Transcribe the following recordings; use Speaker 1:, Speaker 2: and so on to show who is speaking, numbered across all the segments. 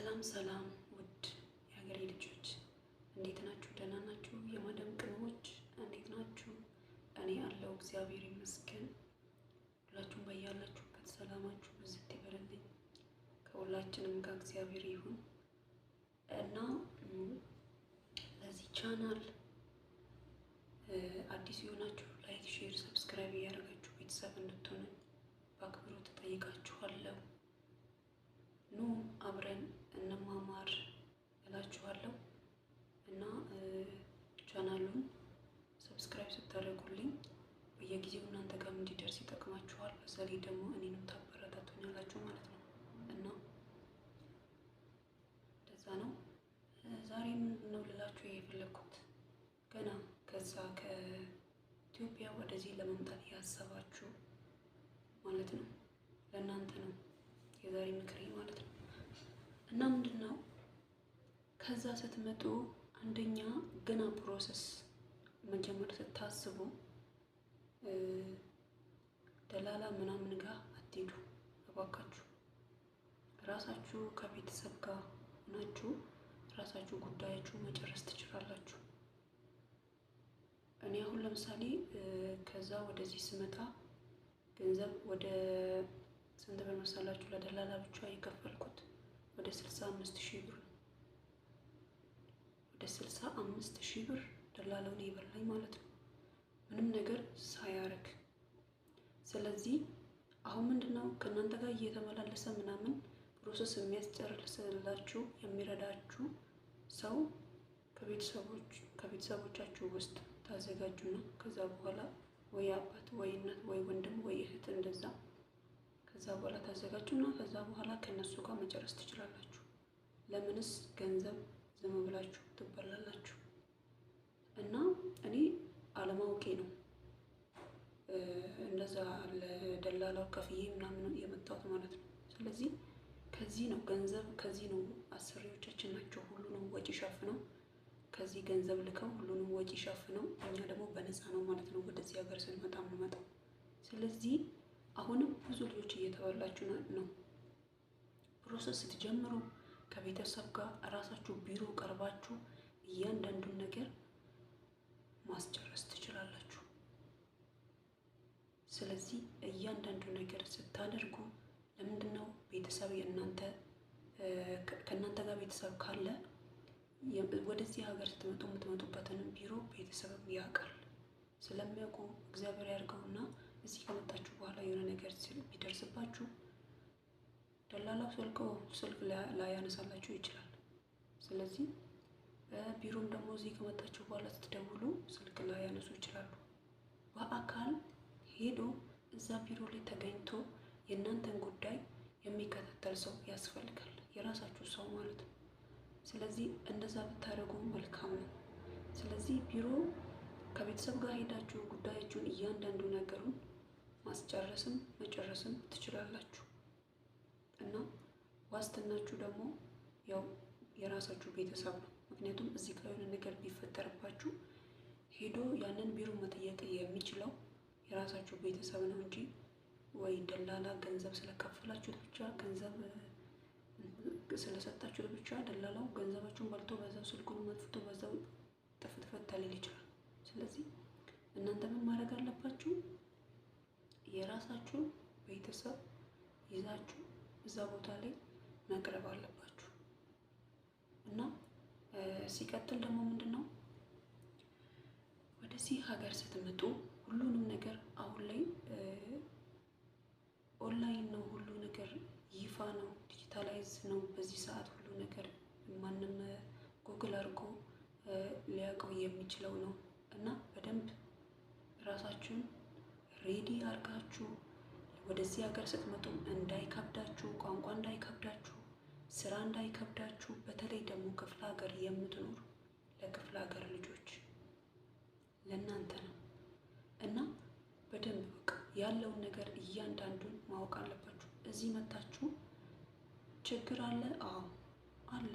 Speaker 1: ሰላም ሰላም ውድ የሀገሬ ልጆች እንዴት ናችሁ? ደህና ናችሁ? የማዳም ቅመሞች እንዴት ናችሁ? እኔ አለው እግዚአብሔር ይመስገን። ሁላችሁም በያላችሁበት ሰላማችሁ ብዝት ይበልልኝ። ከሁላችንም ጋር እግዚአብሔር ይሁን እና ለዚህ ቻናል አዲስ የሆናችሁ ላይክ፣ ሼር፣ ሰብስክራይብ እያደረጋችሁ ቤተሰብ እንድትሆኑ በአክብሮት እጠይቃችኋለሁ። ኑ አብረን እንማማር እላችኋለሁ እና ቻናሉን ሰብስክራይብ ስታደርጉልኝ በየጊዜው እናንተ ጋር እንዲደርስ ይጠቅማችኋል። በተለይ ደግሞ እኔንም ታበረታቱኛላችሁ ማለት ነው እና እንደዛ ነው። ዛሬ ምንድን ነው ልላችሁ የፈለኩት ገና ከዛ ከኢትዮጵያ ወደዚህ ለመምጣት ያሰባችሁ ማለት ነው ለእናንተ ነው የዛሬ ምክሬ ማለት ነው። እና ምንድነው ከዛ ስትመጡ አንደኛ ገና ፕሮሰስ መጀመር ስታስቡ ደላላ ምናምን ጋር አትሄዱ እባካችሁ። ራሳችሁ ከቤተሰብ ጋር ሆናችሁ ራሳችሁ ጉዳያችሁ መጨረስ ትችላላችሁ። እኔ አሁን ለምሳሌ ከዛ ወደዚህ ስመጣ ገንዘብ ወደ ስንት ብር መሰላችሁ? ለደላላ ብቻ የከፈልኩት ወደ 65,000 ብር ነው። ወደ 65,000 ብር ደላላውን ይበላኝ ማለት ነው ምንም ነገር ሳያረግ። ስለዚህ አሁን ምንድነው ከእናንተ ጋር እየተመላለሰ ምናምን ፕሮሰስ የሚያስጨርስላችሁ የሚረዳችሁ ሰው ከቤተሰቦቻችሁ ውስጥ ታዘጋጁና ከዛ በኋላ ወይ አባት ወይ እናት ወይ ወንድም ወይ እህት እንደዛ ከዛ በኋላ ታዘጋጁና ከዛ በኋላ ከነሱ ጋር መጨረስ ትችላላችሁ። ለምንስ ገንዘብ ዝም ብላችሁ ትበላላችሁ? እና እኔ አለማውቄ ነው እንደዛ ለደላላው ከፍዬ ምናምን የመጣሁት ማለት ነው። ስለዚህ ከዚህ ነው ገንዘብ ከዚህ ነው አሰሪዎቻችን ናቸው ሁሉንም ወጪ ሸፍነው ከዚህ ገንዘብ ልከው ሁሉንም ወጪ ሸፍነው እኛ ደግሞ በነፃ ነው ማለት ነው ወደዚህ ሀገር ስንመጣ የምንመጣው። ስለዚህ አሁንም ብዙ ልጆች እየተበላችሁ ነው። ፕሮሰስ ስትጀምሩ ከቤተሰብ ጋር እራሳችሁ ቢሮ ቀርባችሁ እያንዳንዱን ነገር ማስጨረስ ትችላላችሁ። ስለዚህ እያንዳንዱ ነገር ስታደርጉ ለምንድነው ቤተሰብ ከእናንተ ጋር ቤተሰብ ካለ ወደዚህ ሀገር ስትመጡ የምትመጡበትን ቢሮ ቤተሰብም ያውቃል። ስለሚያውቁ እግዚአብሔር ያድርገውና እዚህ ከመጣችሁ በኋላ የሆነ ነገር ቢደርስባችሁ ደላላው ስልክ ላያነሳላችሁ ይችላል። ስለዚህ ቢሮም ደግሞ እዚህ ከመጣችሁ በኋላ ስትደውሉ ስልክ ላያነሱ ይችላሉ። በአካል ሄዶ እዛ ቢሮ ላይ ተገኝቶ የእናንተን ጉዳይ የሚከታተል ሰው ያስፈልጋል፣ የራሳችሁ ሰው ማለት ነው። ስለዚህ እንደዛ ብታደርጉ መልካም ነው። ስለዚህ ቢሮ ከቤተሰብ ጋር ሄዳችሁ ጉዳያችሁን እያንዳንዱ ነገሩን ማስጨረስም መጨረስም ትችላላችሁ። እና ዋስትናችሁ ደግሞ ያው የራሳችሁ ቤተሰብ ነው። ምክንያቱም እዚህ ጋር የሆነ ነገር ቢፈጠርባችሁ ሄዶ ያንን ቢሮ መጠየቅ የሚችለው የራሳችሁ ቤተሰብ ነው እንጂ ወይ ደላላ ገንዘብ ስለከፈላችሁት ብቻ ገንዘብ ስለሰጣችሁት ብቻ ደላላው ገንዘባችሁን በልቶ በዛው ስልኩን መጥፍቶ በዛው ጥፍጥፈት ሊል ይችላል። ስለዚህ እናንተ ምን ማድረግ አለባችሁ? የራሳችሁ ቤተሰብ ይዛችሁ እዛ ቦታ ላይ መቅረብ አለባችሁ። እና ሲቀጥል ደግሞ ምንድነው ወደዚህ ሀገር ስትመጡ ሁሉንም ነገር አሁን ላይ ኦንላይን ነው፣ ሁሉ ነገር ይፋ ነው፣ ዲጂታላይዝ ነው። በዚህ ሰዓት ሁሉ ነገር ማንም ጉግል አድርጎ ሊያውቀው የሚችለው ነው። እና በደንብ ራሳችሁን ሬዲ አድርጋችሁ ወደዚህ ሀገር ስትመጡ እንዳይከብዳችሁ፣ ቋንቋ እንዳይከብዳችሁ፣ ስራ እንዳይከብዳችሁ፣ በተለይ ደግሞ ክፍለ ሀገር የምትኖሩ ለክፍለ ሀገር ልጆች ለእናንተ ነው። እና በደንብ በቃ ያለውን ነገር እያንዳንዱን ማወቅ አለባችሁ። እዚህ መታችሁ ችግር አለ፣ አዎ አለ።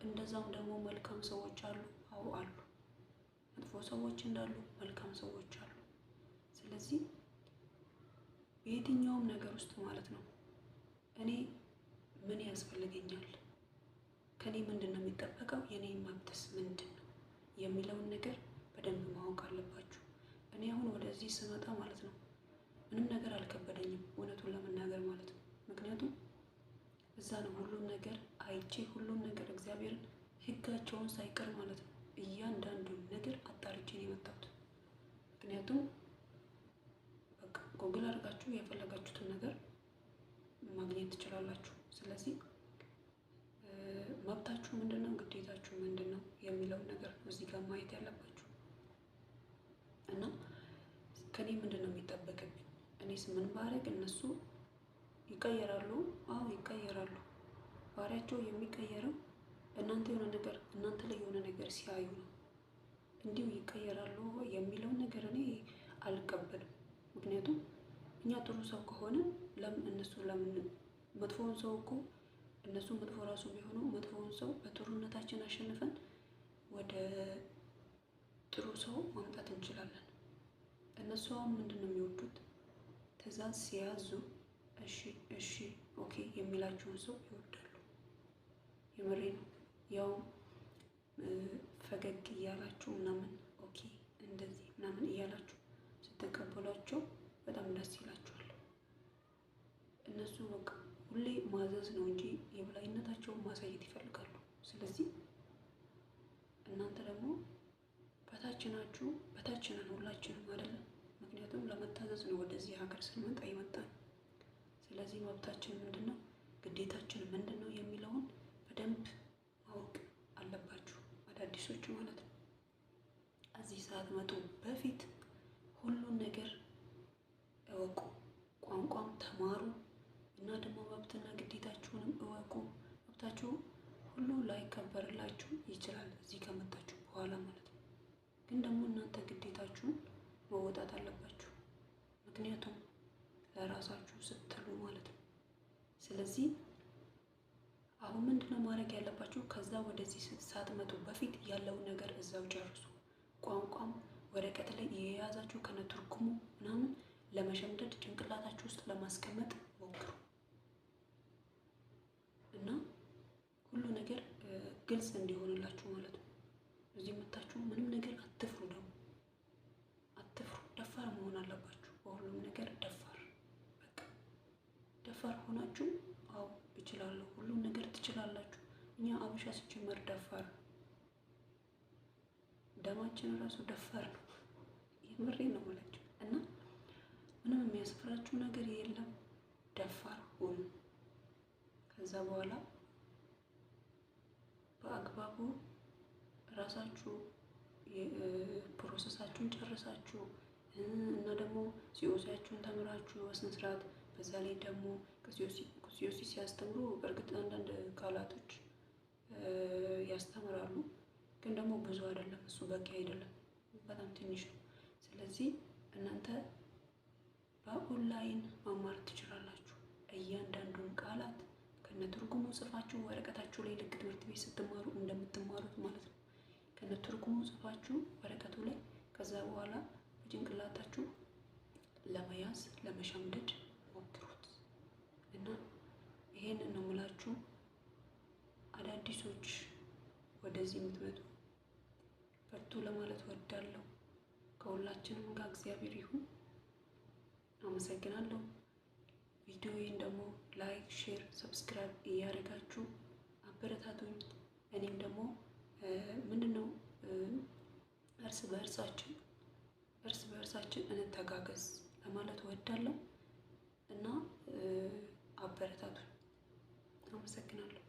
Speaker 1: እንደዛም ደግሞ መልካም ሰዎች አሉ፣ አዎ አሉ። መጥፎ ሰዎች እንዳሉ መልካም ሰዎች አሉ። ስለዚህ በየትኛውም ነገር ውስጥ ማለት ነው እኔ ምን ያስፈልገኛል ከኔ ምንድን ነው የሚጠበቀው፣ የኔ መብትስ ምንድን ነው የሚለውን ነገር በደንብ ማወቅ አለባችሁ። እኔ አሁን ወደዚህ ስመጣ ማለት ነው ምንም ነገር አልከበደኝም፣ እውነቱን ለመናገር ማለት ነው። ምክንያቱም እዛ ነው ሁሉም ነገር አይቼ ሁሉም ነገር እግዚአብሔርን ሕጋቸውን ሳይቀር ማለት ነው እያንዳንዱን ነገር አጣርቼ ነው የመጣሁት። ምክንያቱም በቃ ጎግል አድርጋችሁ የፈለጋችሁትን ነገር ማግኘት ትችላላችሁ። ስለዚህ መብታችሁ ምንድን ነው፣ ግዴታችሁ ምንድን ነው የሚለውን ነገር ነው እዚህ ጋር ማየት ያለባችሁ እና ከኔ ምንድን ነው የሚጠበቅብኝ፣ እኔስ ምን ባረግ እነሱ ይቀየራሉ? አዎ ይቀየራሉ። ባህሪያቸው የሚቀየረው እናንተ ላይ የሆነ ነገር ሲያዩ ነው። እንዲሁ ይቀየራሉ የሚለውን ነገር እኔ አልቀበልም። ምክንያቱም እኛ ጥሩ ሰው ከሆነ ለምን መጥፎውን ሰው እኮ እነሱ መጥፎ ራሱ ቢሆኑ መጥፎውን ሰው በጥሩነታችን አሸንፈን ወደ ጥሩ ሰው ማምጣት እንችላለን። እነሱ አሁን ምንድን ነው የሚወዱት? ትዕዛዝ ሲያዙ እሺ ኦኬ የሚላቸውን ሰው ይወዳሉ። የምሬ ነው። ያው ፈገግ እያላችሁ ምናምን ኦኬ እንደዚህ ምናምን እያላችሁ ስትቀበሏቸው በጣም ደስ ይላችኋል። እነሱ በቃ ሁሌ ማዘዝ ነው እንጂ የበላይነታቸውን ማሳየት ይፈልጋሉ። ስለዚህ እናንተ ደግሞ በታች ናችሁ። በታች ነን ሁላችንም አይደለም። ምክንያቱም ለመታዘዝ ነው ወደዚህ ሀገር ስንመጣ ይመጣል። ስለዚህ መብታችን ምንድን ነው፣ ግዴታችን ምንድን ነው የሚለውን በደንብ ማወቅ አለባችሁ፣ አዳዲሶቹ ማለት ነው። እዚህ ሰዓት መጡ በፊት ሁሉን ነገር እወቁ፣ ቋንቋም ተማሩ እና ደግሞ መብትና ግዴታችሁንም እወቁ። መብታችሁ ሁሉ ላይከበርላችሁ ይችላል እዚህ ከመጣችሁ በኋላ ማለት ነው። ግን ደግሞ እናንተ ግዴታችሁን መወጣት አለባችሁ፣ ምክንያቱም ለራሳችሁ ስትሉ ማለት ነው። ስለዚህ አሁን ምንድነው ማድረግ ያለባችሁ? ከዛ ወደዚህ ሳትመጡ በፊት ያለውን ነገር እዛው ጨርሱ። ቋንቋም ወረቀት ላይ የያዛችሁ ከነትርጉሙ ምናምን ለመሸምደድ ጭንቅላታችሁ ውስጥ ለማስቀመጥ ሞክሩ እና ሁሉ ነገር ግልጽ እንዲሆንላችሁ ማለት ነው። እዚህ መታችሁ ምንም ነገር አትፍሩ፣ ደግሞ አትፍሩ። ደፋር መሆን አለባችሁ በሁሉም ነገር ደፋር። በቃ ደፋር ሆናችሁ አዎ እችላለሁ፣ ሁሉም ነገር ትችላላችሁ። እኛ አበሻ ሲጀመር ደፋር፣ ደማችን ራሱ ደፋር ነው። የምሬ ነው የምላችሁ እና ምንም የሚያስፈራችሁ ነገር የለም። ደፋር ሁኑ። ከዛ በኋላ በአግባቡ ራሳችሁ ፕሮሰሳችሁን ጨርሳችሁ እና ደግሞ ሲኦሲያችሁን ተምራችሁ በስነ ስርዓት። በዛ ላይ ደግሞ ሲኦሲ ሲያስተምሩ በእርግጥ አንዳንድ ቃላቶች ያስተምራሉ፣ ግን ደግሞ ብዙ አይደለም። እሱ በቂ አይደለም፣ በጣም ትንሽ ነው። ስለዚህ እናንተ በኦንላይን መማር ትችላላችሁ። እያንዳንዱን ቃላት ከነትርጉሙ ጽፋችሁ ወረቀታችሁ ላይ ልክ ትምህርት ቤት ስትማሩ እንደምትማሩት ማለት ነው። ከነትርጉሙ ጽፋችሁ ወረቀቱ ላይ ከዛ በኋላ በጭንቅላታችሁ ለመያዝ ለመሸምደድ ሞክሩት እና ይሄንን ነው የምላችሁ። አዳዲሶች ወደዚህ የምትመጡ በርቱ ለማለት ወዳለሁ። ከሁላችንም ጋር እግዚአብሔር ይሁን። አመሰግናለሁ። ቪዲዮዬን ደግሞ ላይክ፣ ሼር፣ ሰብስክራይብ እያደረጋችሁ አበረታቱኝ። እኔም ደግሞ ምንድነው እርስ በእርሳችን እንተጋገዝ ለማለት ወዳለሁ እና አበረታቱኝ። አመሰግናለሁ።